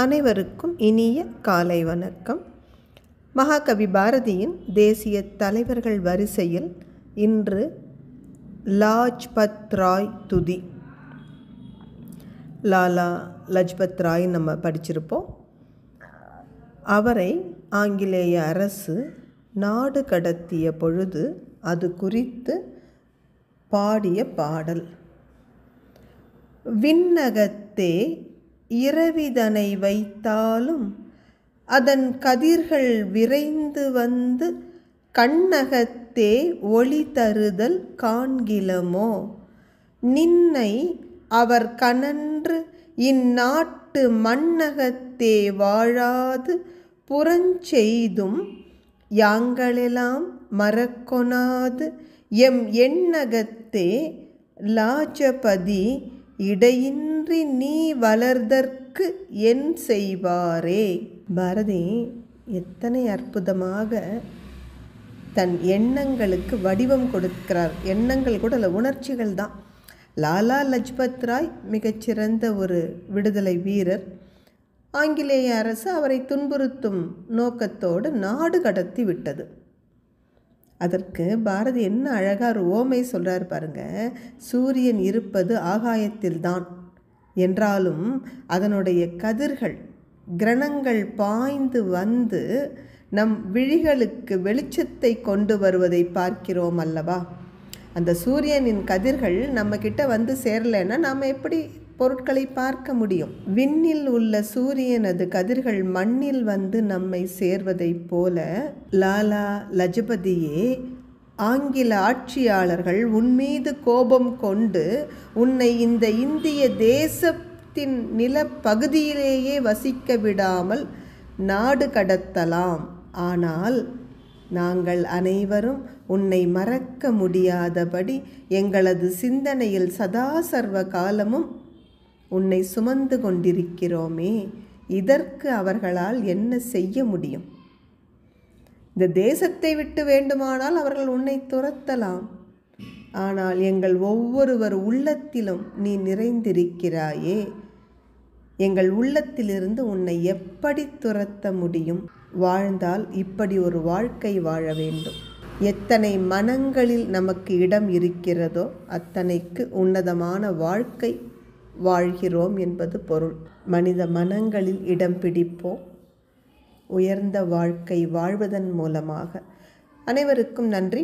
அனைவருக்கும் இனிய காலை வணக்கம். மகாகவி பாரதியின் தேசிய தலைவர்கள் வரிசையில் இன்று லாஜ்பத் ராய் துதி. லாலா லஜ்பத் ராய் நம்ம படிச்சிருப்போம். அவரை ஆங்கிலேய அரசு நாடு கடத்திய பொழுது அது குறித்து பாடிய பாடல். விண்ணகத்தே இரவிதனை வைத்தாலும் அதன் கதிர்கள் விரைந்து வந்து கண்ணகத்தே ஒளி தருதல் காண்கிலமோ. நின்னை அவர் கனன்று இந்நாட்டு மண்ணகத்தே வாழாது புறஞ்செய்தும் யாங்களெல்லாம் மறக்கொணாது எம் எண்ணகத்தே லாஜபதி இடையின்றி நீ வளர்தற்கு என் செய்வாரே. பாரதி எத்தனை அற்புதமாக தன் எண்ணங்களுக்கு வடிவம் கொடுக்கிறார். எண்ணங்கள் கூட இல்லை, உணர்ச்சிகள் தான். லாலா லஜ்பத் ராய் மிகச்சிறந்த ஒரு விடுதலை வீரர். ஆங்கிலேய அரசு அவரை துன்புறுத்தும் நோக்கத்தோடு நாடு கடத்தி விட்டது. அதற்கு பாரதி என்ன அழகாக ஒரு ஓமை சொல்கிறார் பாருங்க. சூரியன் இருப்பது ஆகாயத்தில்தான் என்றாலும் அதனுடைய கதிர்கள் கிரணங்கள் பாய்ந்து வந்து நம் விழிகளுக்கு வெளிச்சத்தை கொண்டு வருவதை பார்க்கிறோம் அல்லவா. அந்த சூரியனின் கதிர்கள் நம்ம கிட்ட வந்து சேரலைன்னா நாம் எப்படி பொருட்களை பார்க்க முடியும்? விண்ணில் உள்ள சூரியனது கதிர்கள் மண்ணில் வந்து நம்மை சேர்வதைப் போல லாலா லஜபதியே, ஆங்கில ஆட்சியாளர்கள் உன்மீது கோபம் கொண்டு உன்னை இந்த இந்திய தேசத்தின் நிலப்பகுதியிலேயே வசிக்க விடாமல் நாடு கடத்தலாம். ஆனால் நாங்கள் அனைவரும் உன்னை மறக்க முடியாதபடி எங்களது சிந்தனையில் சதா சர்வ காலமும் உன்னை சுமந்து கொண்டிருக்கிறோமே. இதற்கு அவர்களால் என்ன செய்ய முடியும்? இந்த தேசத்தை விட்டு வேண்டுமானால் அவர்கள் உன்னை துரத்தலாம். ஆனால் எங்கள் ஒவ்வொருவர் உள்ளத்திலும் நீ நிறைந்திருக்கிறாயே. எங்கள் உள்ளத்திலிருந்து உன்னை எப்படி துரத்த முடியும்? வாழ்ந்தால் இப்படி ஒரு வாழ்க்கை வாழ வேண்டும். எத்தனை மனங்களில் நமக்கு இடம் இருக்கிறதோ அத்தனைக்கு உன்னதமான வாழ்க்கை வாழ்கிறோம் என்பது பொருள். மனித மனங்களில் இடம் பிடிப்போம். உயர்ந்த வாழ்க்கை வாழ்வதன் மூலமாக. அனைவருக்கும் நன்றி.